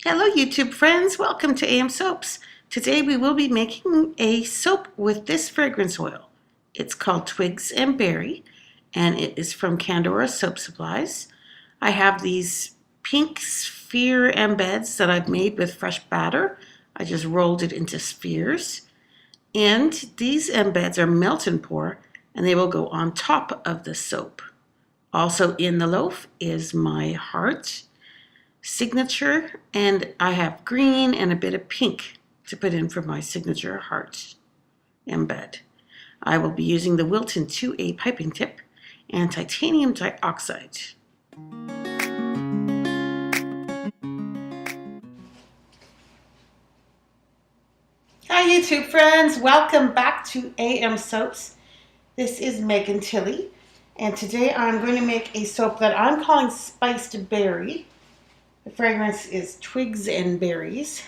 Hello YouTube friends, welcome to AM Soaps. Today we will be making a soap with this fragrance oil. It's called Twigs and Berries and it is from Candora Soap Supplies. I have these pink sphere embeds that I've made with fresh batter. I just rolled it into spheres. And these embeds are melt and pour and they will go on top of the soap. Also in the loaf is my heart signature, and I have green and a bit of pink to put in for my signature heart embed. I will be using the Wilton 2A piping tip and titanium dioxide. Hi YouTube friends, welcome back to AM Soaps. This is Megan Tilley, and today I'm going to make a soap that I'm calling Spiced Berry. The fragrance is Twigs and Berries.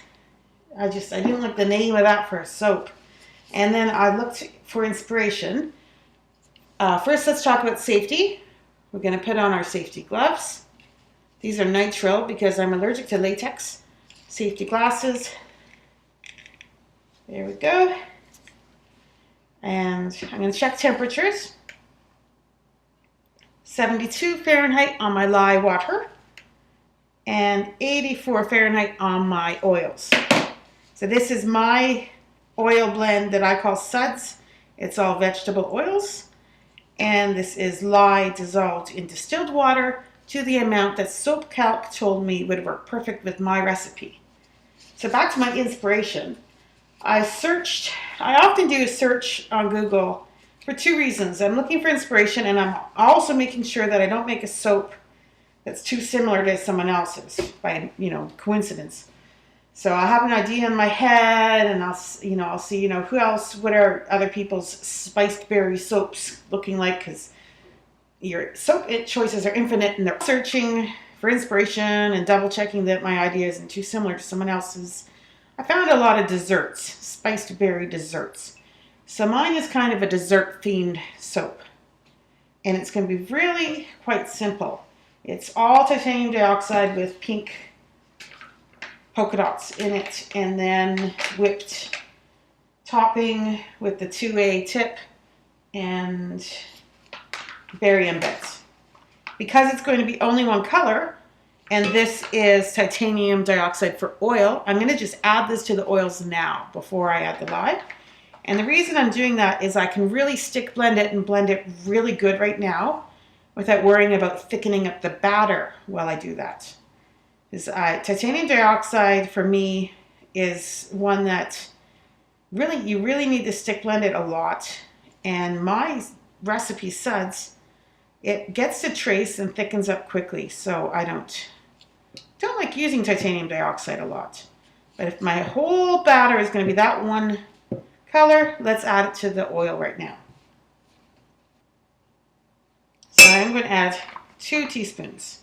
I didn't like the name of that for a soap. And then I looked for inspiration. First, let's talk about safety. We're going to put on our safety gloves. These are nitrile because I'm allergic to latex. Safety glasses. There we go. And I'm going to check temperatures. 72 Fahrenheit on my lye water and 84 Fahrenheit on my oils. So this is my oil blend that I call suds. It's all vegetable oils. And this is lye dissolved in distilled water to the amount that Soap Calc told me would work perfect with my recipe. So back to my inspiration. I often do a search on Google for two reasons. I'm looking for inspiration and I'm also making sure that I don't make a soap that's too similar to someone else's by, coincidence. So I have an idea in my head and I'll see, who else, what are other people's spiced berry soaps looking like, because your soap choices are infinite and they're searching for inspiration and double checking that my idea isn't too similar to someone else's. I found a lot of desserts, spiced berry desserts. So mine is kind of a dessert themed soap and it's going to be really quite simple. It's all titanium dioxide with pink polka dots in it, and then whipped topping with the 2A tip and berry embeds. Because it's going to be only one color, and this is titanium dioxide for oil, I'm going to just add this to the oils now before I add the lye. And the reason I'm doing that is I can really stick blend it and blend it really good right now, without worrying about thickening up the batter while I do that. Titanium dioxide for me is one that you really need to stick blend it a lot. And my recipe suds, it gets to trace and thickens up quickly. So I don't like using titanium dioxide a lot. But if my whole batter is going to be that one color, let's add it to the oil right now. So I'm going to add 2 teaspoons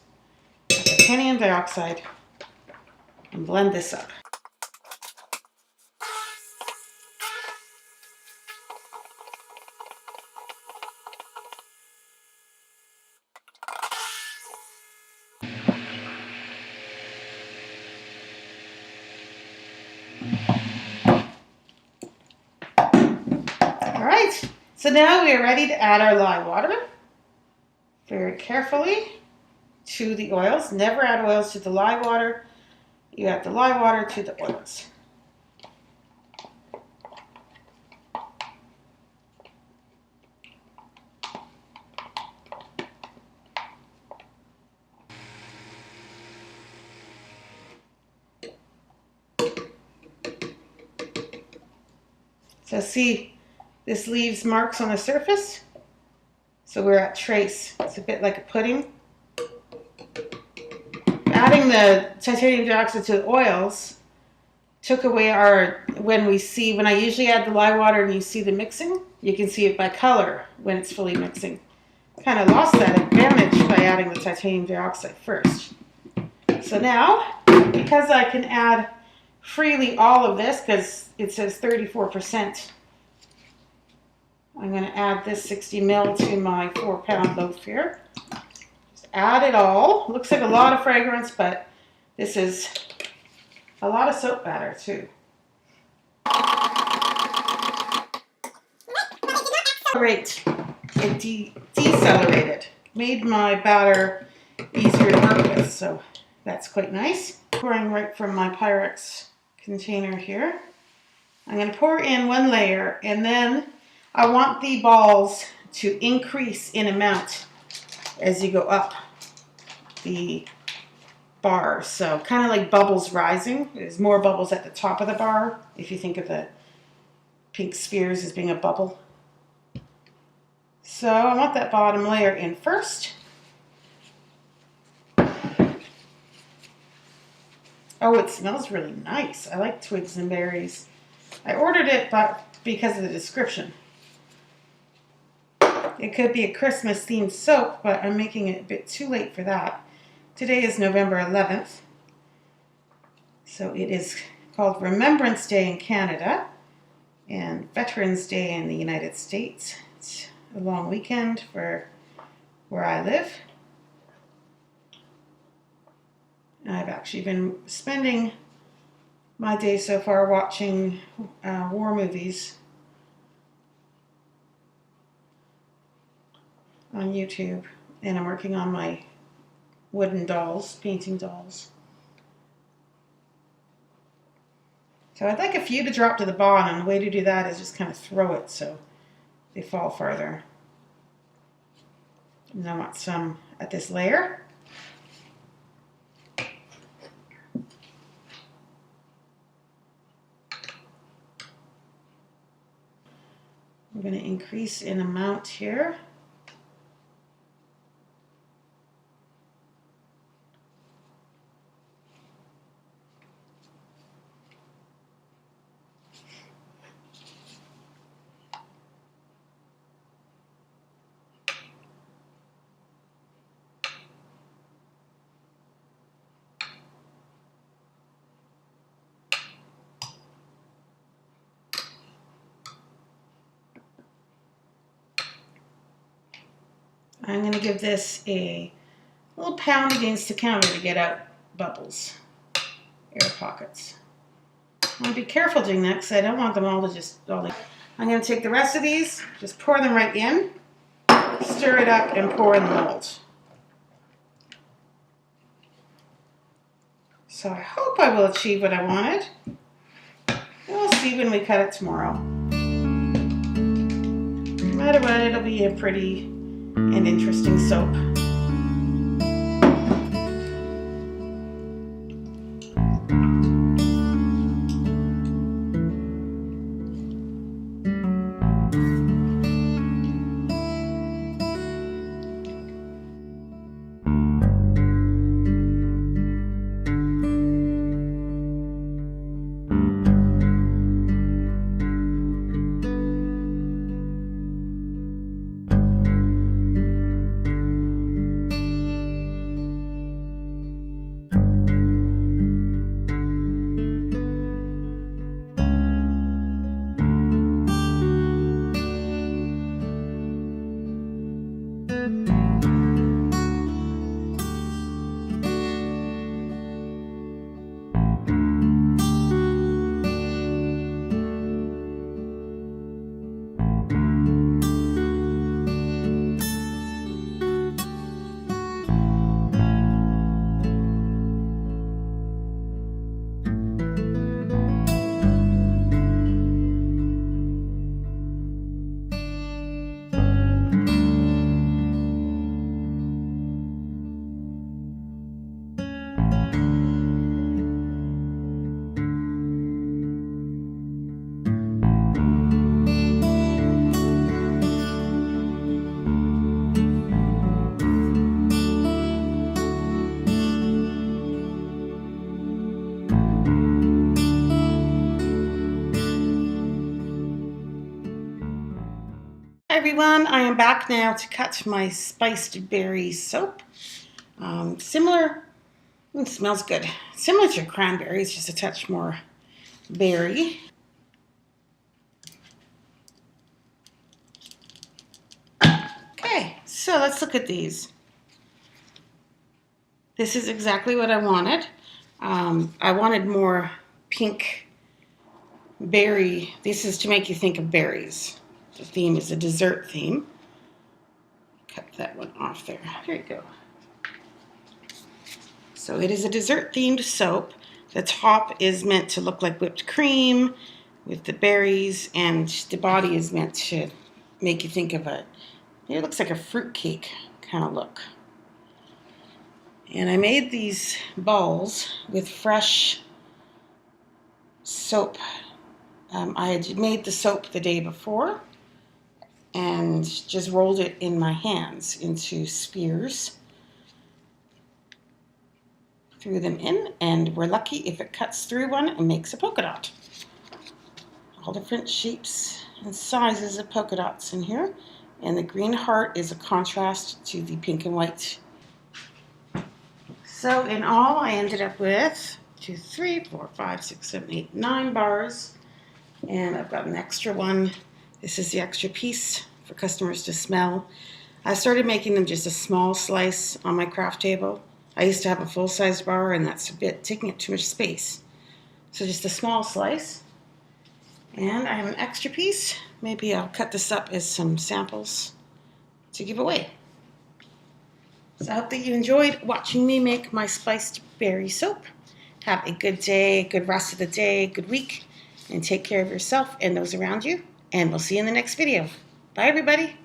of titanium dioxide and blend this up. All right, so now we are ready to add our lye water. Very carefully to the oils. Never add oils to the lye water. You add the lye water to the oils. So see, this leaves marks on the surface. So we're at trace. It's a bit like a pudding. Adding the titanium dioxide to the oils took away when I usually add the lye water and you see the mixing, you can see it by color when it's fully mixing. Kind of lost that advantage by adding the titanium dioxide first. So now, because I can add freely all of this, because it says 34%, I'm going to add this 60 ml to my 4-pound loaf here. Just add it all. Looks like a lot of fragrance, but this is a lot of soap batter too. Great. It decelerated. Made my batter easier to work with, so that's quite nice. Pouring right from my Pyrex container here. I'm going to pour in one layer, and then I want the balls to increase in amount as you go up the bar. So kind of like bubbles rising. There's more bubbles at the top of the bar, if you think of the pink spheres as being a bubble. So I want that bottom layer in first. Oh, it smells really nice. I like Twigs and Berries. I ordered it because of the description. It could be a Christmas themed soap, but I'm making it a bit too late for that. Today is November 11th. So it is called Remembrance Day in Canada and Veterans Day in the United States. It's a long weekend for where I live. I've actually been spending my day so far watching war movies on YouTube, and I'm working on my wooden dolls, painting dolls. So I'd like a few to drop to the bottom. The way to do that is just kind of throw it so they fall farther. And I want some at this layer. I'm going to increase in amount here. I'm going to give this a little pound against the counter to get out bubbles, air pockets. I want to be careful doing that because I don't want them all to just I'm going to take the rest of these, just pour them right in, stir it up, and pour in the mold. So I hope I will achieve what I wanted. We'll see when we cut it tomorrow. No matter what, it'll be a pretty and interesting soap. Hi everyone, I am back now to cut my spiced berry soap. Similar, it smells good. Similar to cranberries, just a touch more berry. Okay, so let's look at these. This is exactly what I wanted. I wanted more pink berry. This is to make you think of berries. The theme is a dessert theme. Cut that one off there. There you go. So it is a dessert themed soap. The top is meant to look like whipped cream with the berries, and the body is meant to make you think of it looks like a fruit cake kind of look. And I made these balls with fresh soap. I had made the soap the day before and just rolled it in my hands into spheres. Threw them in, and we're lucky if it cuts through one and makes a polka dot. All different shapes and sizes of polka dots in here. And the green heart is a contrast to the pink and white. So in all, I ended up with 2, 3, 4, 5, 6, 7, 8, 9 bars. And I've got an extra one. This is the extra piece for customers to smell. I started making them just a small slice on my craft table. I used to have a full-size bar, and that's taking up too much space. So just a small slice. And I have an extra piece. Maybe I'll cut this up as some samples to give away. So I hope that you enjoyed watching me make my spiced berry soap. Have a good day, good rest of the day, good week, and take care of yourself and those around you. And we'll see you in the next video. Bye, everybody.